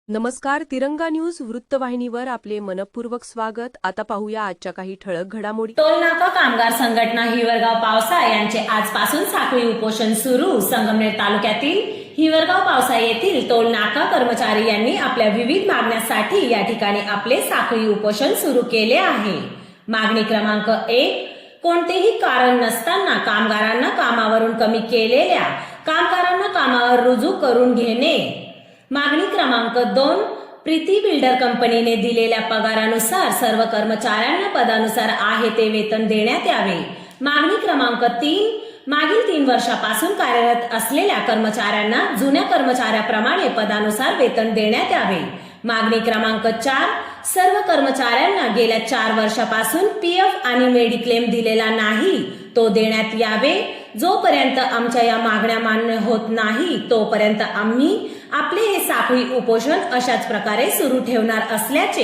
नमस्कार. तिरंगा न्यूज वृत्तवाहिनीवर आपले मनपूर्वक स्वागत. आता पाहूया आजच्या काही ठळक घडामोडी. टोलनाका कामगार संघटना हिवरगाव पावसा यांचे आजपासून साखळी उपोषण सुरू. संगमनेर तालुक्यातील हिवरगाव पावसा येथील टोलनाका कर्मचारी यांनी आपल्या विविध मागण्यांसाठी या ठिकाणी आपले साखळी उपोषण सुरू केले आहे. मागणी क्रमांक 1, कोणतेही कारण नसताना कामगारांना कामावरून कमी केलेल्या कामगारांना कामावर रुजू करून घेणे. मागणी क्रमांक 2, प्रीती बिल्डर कंपनीने दिलेल्या पगारानुसार सर्व कर्मचाऱ्यांना पदानुसार आहे ते वेतन देण्यात यावे. मागणी क्रमांक 3, मागील 3 वर्षापासून कार्यरत असलेल्या कर्मचाऱ्यांना जुन्या कर्मचाऱ्याप्रमाणे पदानुसार वेतन देण्यात यावे. मागणी क्रमांक 4, सर्व कर्मचाऱ्यांना गेल्या 4 वर्षापासून पीएफ आणि मेडिक्लेम दिलेला नाही तो देण्यात यावे. जोपर्यंत आमच्या या मागण्या मान्य होत नाही तोपर्यंत आम्ही आपले हे साखळी उपोषण अशाच प्रकारे सुरू ठेवणार असल्याचे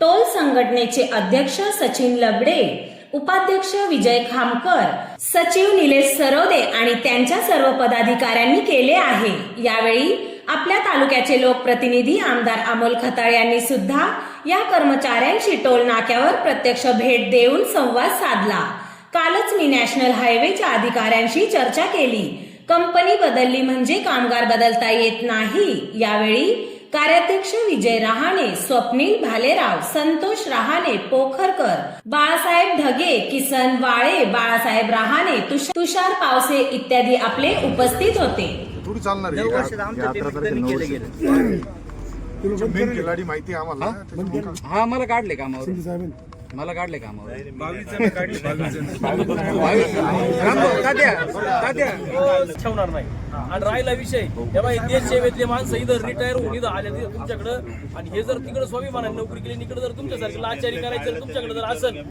टोल संघटनेचे अध्यक्ष सचिन लबडे, उपाध्यक्ष विजय खामकर, सचिव निलेश सरोदे आणि त्यांच्या सर्व पदाधिकाऱ्यांनी केले आहे. यावेळी आपल्या तालुक्याचे लोकप्रतिनिधी आमदार अमोल खताळ यांनी सुद्धा या कर्मचाऱ्यांशी टोल नाक्यावर प्रत्यक्ष भेट देऊन संवाद साधला. कालच मी नॅशनल हायवेच्या अधिकाऱ्यांशी चर्चा केली. कंपनी बदलली म्हणजे कामगार बदलता येत नाही. यावेळी कार्याध्यक्ष विजय रहाणे, स्वप्नील भालेराव, संतोष रहाणे, पोखरकर, बाळासाहेब ढगे, किसन वाळे, बाळासाहेब रहाणे, तुषार पावसे इत्यादी आपले उपस्थित होते. थोडी चालणार खिलाडी माहिती आम्हाला. हा मला काढले कामावर, मला काढले कामावर. 22 ठेवणार नाही. आणि राहिला विषय तेव्हा देश सेवेतले माणसं इथं रिटायर होऊन इथं आले तुमच्याकडं, आणि हे जर तिकडे स्वाभिमानाने नोकरी केली, इकडे जर तुमच्यासारखे लाचारी करायचं तुमच्याकडे जर असेल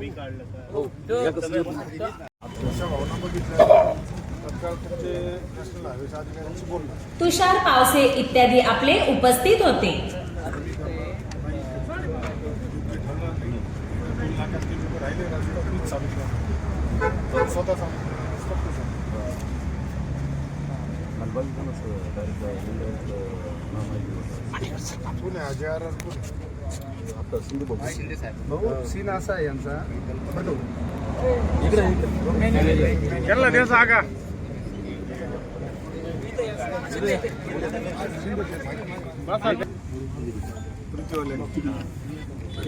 तुषार पावसे इत्यादी आपले उपस्थित होते. सीन असा आहे यांचा.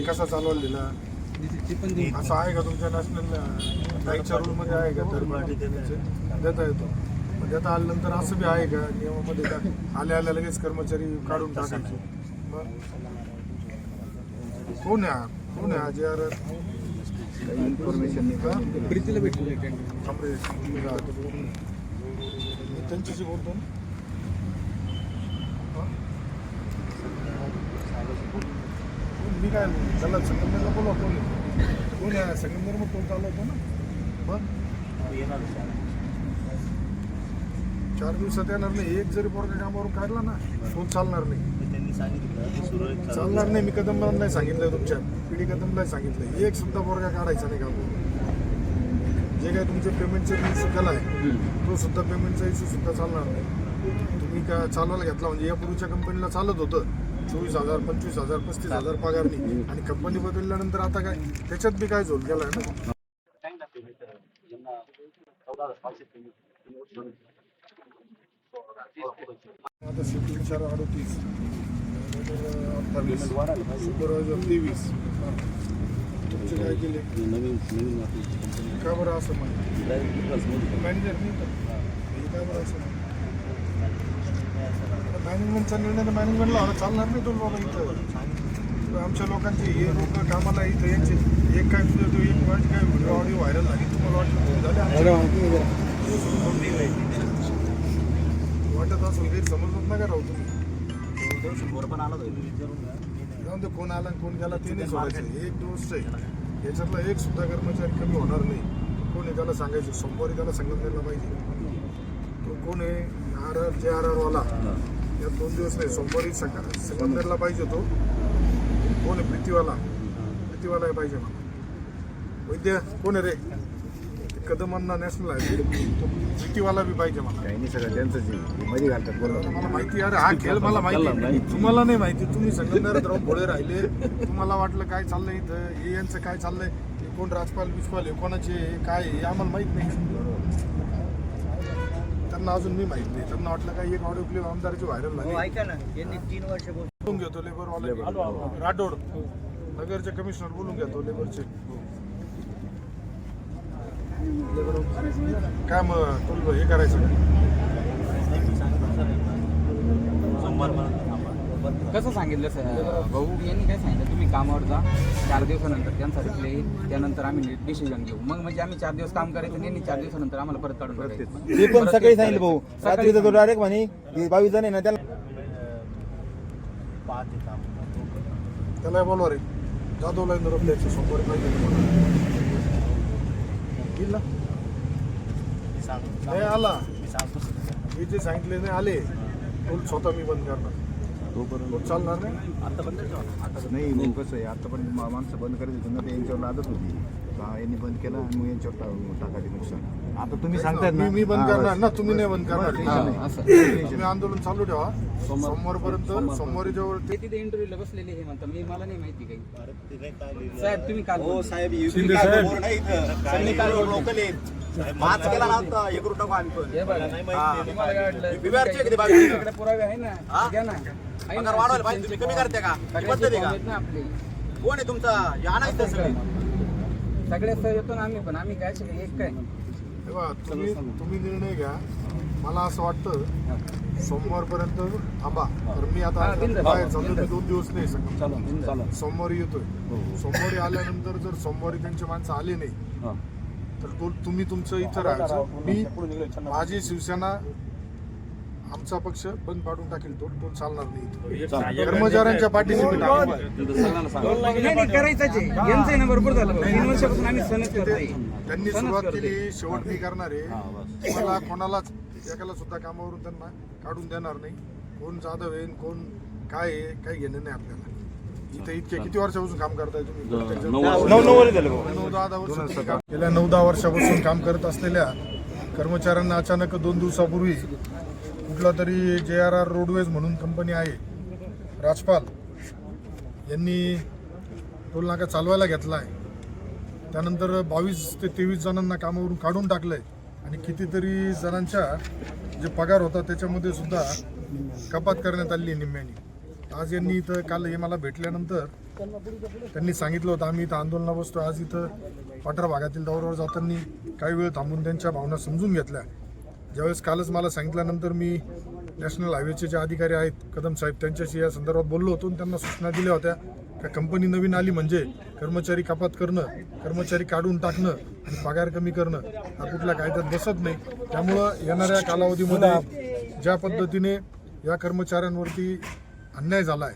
कसा चालवायला दिला असं आहे का तुमच्या नॅशनल नाईटच्या रूल मध्ये आहे का? देता येतो. देता आल्यानंतर असं बी आहे का नियमामध्ये का आल्या लगेच कर्मचारी काढून टाकायचे? कोण आहे जे आर इन्फॉर्मेशन प्रीतीला भेटून त्यांच्याशी बोलतो ना. मी काय त्याला संगमनेरला बोलवा. कोण आहे संगमनेर मग कोण चालवतो ना. मग 4 दिवसात येणार नाही. एक जरी पोरगा कामावरून काढला ना तो चालणार नाही. चालणार नाही. मी कदमला नाही सांगितलंय, तुमच्या पिढी कदमला सांगितलंय, एक सुद्धा पोरगा काढायचा नाही कामावरून. जे काय तुमचे पेमेंटचा इश्यू केला आहे तो सुद्धा पेमेंटचा इश्यू सुद्धा चालणार नाही. तुम्ही का चालवायला घेतला म्हणजे या पूर्वीच्या कंपनीला चालत होतं 24,000, 25,000, 35,000 पगार नाही. आणि कंपनी बदलल्यानंतर आता काय त्याच्यात बी काय झोल गेलाय ना. आता शिफ्ट 38, सुपरवायझर 23. तुमचे काय केले का बरं असं मॅनेजर नाही तर काय बरं असं मॅनेजमेंटचा निर्णय मॅनेजमेंटला हवा चालणार नाही. दोन बाबा इथं आमच्या लोकांचे हे लोक कामाला इथं यांचे एक काय तुझं एक वाट काय व्हिडिओ ऑडिओ व्हायरल झाली तुम्हाला वाटत असेल काही समजत नका राहू तुम्ही. जाऊन ते कोण आला कोण गेला ते नाही सोडायचं. एक गोष्ट आहे याच्यातला एक सुद्धा कर्मचारी कमी होणार नाही. कोण आहे त्याला सांगायचं सोमवारी त्याला संगमनेरला पाहिजे. तो कोण आहे JRR वाला या 2 दिवस नाही सोमवारी संगमनेरला पाहिजे. तो कोण आहे? प्रीतीवाला पाहिजे मला. वैद्य कोण आहे रे? कदमांना नॅशनल हायवे तो सिटीवाला बी पाहिजे मला. काही नाही सगळं त्यांचंच आहे. मध्ये घालतात बोला. मला माहिती आहे, अरे हा खेळ मला माहिती, तुम्हाला नाही माहिती. तुम्ही संगमनेरात राहून पुढे राहिले, तुम्हाला वाटलं काय चाललंय इथं, हे यांचं काय चाललंय, हे कोण राजपाल बिजपाल हे कोणाचे हे काय हे आम्हाला माहित नाही. त्यांना अजून मी माहित नाही. त्यांना वाटलं काय एक ऑडिओ क्लिप आमदाराची व्हायरल झाली. ऐका ना, यांनी 3 वर्ष बोलून घेतो लेबरवाले राठोड नगरचे कमिशनर बोलून घेतो लेबरचे. काय मग तुला हे करायचं कसं सांगितलं भाऊ यांनी काय सांगितलं, तुम्ही कामावर जा 4 दिवसानंतर त्यांचा रिप्लाय येईल, त्यानंतर आम्ही डिसिजन घेऊ. मग म्हणजे आम्ही 4 दिवस काम करायचं आणि यांनी 4 दिवसानंतर आम्हाला परत काढून टाकायचं. ते पण सकाळी सांगितलं भाऊ. रात्री तर डायरेक्ट म्हणे 22 जण आहे ना त्याला त्याला बोलवा रे जाधवला निरोप द्यायचं सोमवारी पाहिजे नाही आला. मी जे सांगितले नाही आले तो स्वतः मी बंद करणार. तो चालणार नाही. आता नाही भाऊ कसं आहे, आता पण माणसं बंद करायची होती ना, ते यांच्यावर आदत होती. यांनी बंद केला आणि मग यांच्यावर टाकायचे नुकसान. आता तुम्ही सांगताय ना मी बंद करणार ना, तुम्ही नाही बंद करणार. असं तुम्ही आंदोलन चालू ठेवा सोमवारपर्यंत. सोमवारी जवळ ते तिथे इंटरव्ह्यूला बसलेले हे म्हणतात, मला नाही माहिती काही. साहेब तुम्ही काल शिंदे साहेब हे बघा, तुम्हाला काय वाटलं? पुरावे आहे ना, द्या ना. आहे ना, कमी करते का सगळ्याचे फॉर्म आहेत ना आपले. कोण आहे तुमचा या नाही सगळे सगळे सर येतो ना आम्ही, पण आम्ही काय शिकले एक काय तेव्हा तुम्ही निर्णय घ्या. मला असं वाटतं सोमवारपर्यंत थांबा. तर मी आता बाहेर चालतो, मी 2 दिवस नाही सगळं सोमवारी येतोय. सोमवारी आल्यानंतर जर सोमवारी त्यांची माणसं आली नाही तर तुम्ही तुमचं इथं राहायचं. मी माझी शिवसेना आमचा पक्ष बंद पाडून टाकेल. तो चालणार नाही. कर्मचाऱ्यांच्या पाठीशी मी ठाम आहे. नाही करायचं यांचं आहे ना, भरपूर झालं. 3 वर्षापासून आम्ही सणच करतोय. त्यांनी सुरुवात केली, शेवट मी करणार आहे. मला कोणालाच एकाला सुद्धा कामावरून त्यांना काढून देणार नाही. कोण जाधव आहे कोण काय आहे काही घेणं नाही आपल्याला. इथे इतके किती वर्षापासून काम करताय तुम्ही? 9-10 वर्ष. गेल्या 9-10 वर्षापासून काम करत असलेल्या कर्मचाऱ्यांना अचानक 2 दिवसापूर्वी कुठला तरी JRR रोडवेज म्हणून कंपनी आहे, राजपाल यांनी टोल नाका चालवायला घेतला आहे. त्यानंतर 22 ते 23 जणांना कामावरून काढून टाकलंय आणि कितीतरी जणांच्या जे पगार होता त्याच्यामध्ये सुद्धा कपात करण्यात आली आहे निम्म्याने. आज यांनी इथं काल हे मला भेटल्यानंतर त्यांनी सांगितलं होतं आम्ही इथं आंदोलना बसतो. आज इथं पाठर भागातील दौऱ्यावर जाताना काही वेळ थांबून त्यांच्या भावना समजून घेतल्या. ज्यावेळेस कालच मला सांगितल्यानंतर मी नॅशनल हायवेचे जे अधिकारी आहेत कदम साहेब त्यांच्याशी या संदर्भात बोललो होतो आणि त्यांना सूचना दिल्या होत्या का कंपनी नवीन आली म्हणजे कर्मचारी कपात करणं, कर्मचारी काढून टाकणं आणि पगार कमी करणं हा कुठल्या कायद्यात बसत नाही. त्यामुळं येणाऱ्या कालावधीमध्ये ज्या पद्धतीने या कर्मचाऱ्यांवरती अन्याय झाला आहे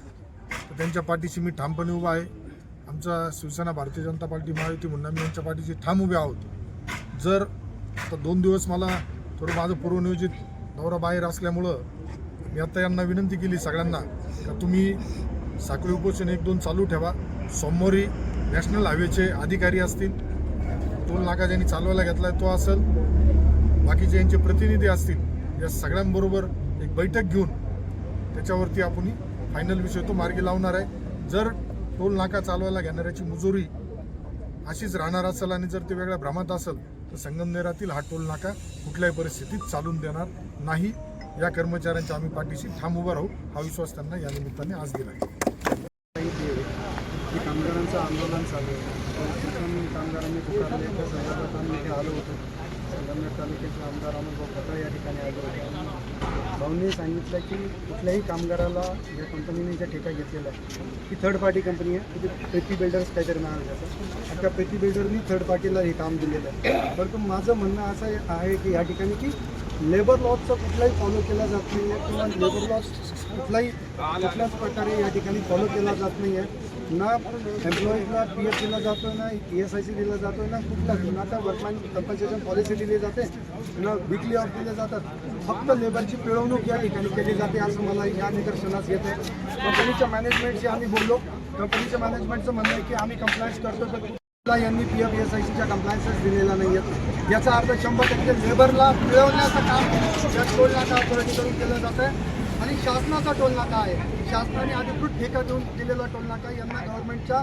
तर त्यांच्या पाठीशी मी ठामपणे उभा आहे. आमचा शिवसेना भारतीय जनता पार्टी महायुती म्हणून आम्ही यांच्या पाठीशी ठाम उभे आहोत. जर आता 2 दिवस मला थोडं माझं पूर्वनियोजित दौरा बाहेर असल्यामुळं मी आता यांना विनंती केली सगळ्यांना का तुम्ही साखळी उपोषण 1-2 चालू ठेवा. सोमवारी नॅशनल हायवेचे अधिकारी असतील, टोल नाका ज्यांनी चालवायला घेतला तो असेल, बाकीचे यांचे प्रतिनिधी असतील, या सगळ्यांबरोबर एक बैठक घेऊन त्याच्यावरती आपण फायनल विषय तो मार्गी लावणार आहे. जर टोल नाका चालवायला घेणाऱ्याची मुजोरी अशीच राहणार असेल आणि जर ते वेगळ्या भ्रमात असेल तर संगमनेरातील हा टोल नाका कुठल्याही परिस्थितीत चालून देणार नाही. या कर्मचाऱ्यांच्या आम्ही पाठीशी ठाम उभा राहू हा विश्वास त्यांना या निमित्ताने आज दिला आहे. कामगारांचं आंदोलन चालू आहे. कामगारांनी पुकारले त्या संदर्भात आम्ही इथे आलो होतो. संगमनेर तालुक्याचे आमदार अमोल खताळ या ठिकाणी आले होते. भाऊंनी सांगितलं की कुठल्याही कामगाराला या कंपनीने ज्या ठेका घेतलेला आहे ती थर्ड पार्टी कंपनी आहे. तिथे प्रीती बिल्डर्स काहीतरी नाव त्याचं. त्या प्रीती बिल्डरनी थर्ड पार्टीला हे काम दिलेलं आहे. परंतु माझं म्हणणं असं आहे की या ठिकाणी की लेबर लॉजचं कुठलाही फॉलो केला जात नाही आहे किंवा लेबर लॉज कुठल्याच प्रकारे या ठिकाणी फॉलो केला जात नाही आहे. ना एम्प्लॉईजला PF दिला जातो, ना ESIC दिला जातो, ना कुठलाच ना त्या वर्कमॅन कम्पन्सेशन पॉलिसी दिली जाते, ना विकली ऑफ दिले जातात. फक्त लेबरची पिळवणूक या ठिकाणी केली जाते असं मला या निदर्शनास येत आहे. कंपनीच्या मॅनेजमेंटशी आम्ही बोललो. कंपनीच्या मॅनेजमेंटचं म्हणणं आहे की आम्ही कंप्लायन्स करतो तर यांनी PFSICच्या कंप्लायन्सेस दिलेला नाही आहेत. याचा अर्थ 100% लेबरला मिळवण्याचं काम या टोल नाका ऑथॉरिटीकडून केलं जातं आहे. आणि शासनाचा टोल नाका आहे. शासनाने अधिकृत ठेका देऊन केलेला टोल नाका यांना गव्हर्नमेंटच्या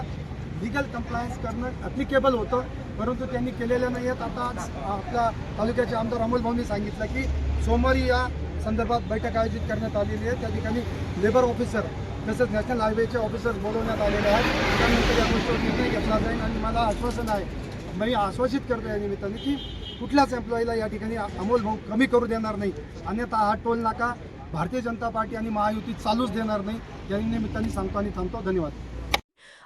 लिगल कंप्लायन्स करणं ॲप्लिकेबल होतं, परंतु त्यांनी केलेलं नाही आहेत. आता आज आपल्या तालुक्याचे आमदार अमोल भाऊंनी सांगितलं की सोमवारी या संदर्भात बैठक आयोजित करण्यात आलेली आहे. त्या ठिकाणी लेबर ऑफिसर तसंच नॅशनल हायवेचे ऑफिसर्स बोलवण्यात आलेले आहेत. त्यानंतर या गोष्टीवर निर्णय घेतला जाईल आणि मला आश्वासन आहे, मी आश्वासित करतो या निमित्ताने की कुठल्याच एम्प्लॉईला या ठिकाणी अमोल भाऊ कमी करू देणार नाही. अन्यथा हा टोल नाका भारतीय जनता पार्टी आणि महायुती चालूच देणार नाही. या निमित्ताने सांगतो आणि थांबतो. धन्यवाद.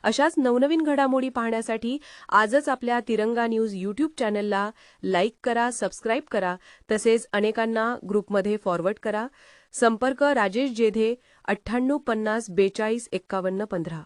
अशाच नवनवीन घडामोडी पाहण्यासाठी आजच आपल्या तिरंगा न्यूज यूट्यूब चॅनलला लाईक करा, सबस्क्राईब करा, तसेच अनेकांना ग्रुपमध्ये फॉरवर्ड करा. संपर्क राजेश जेधे 98 50 42 51 15.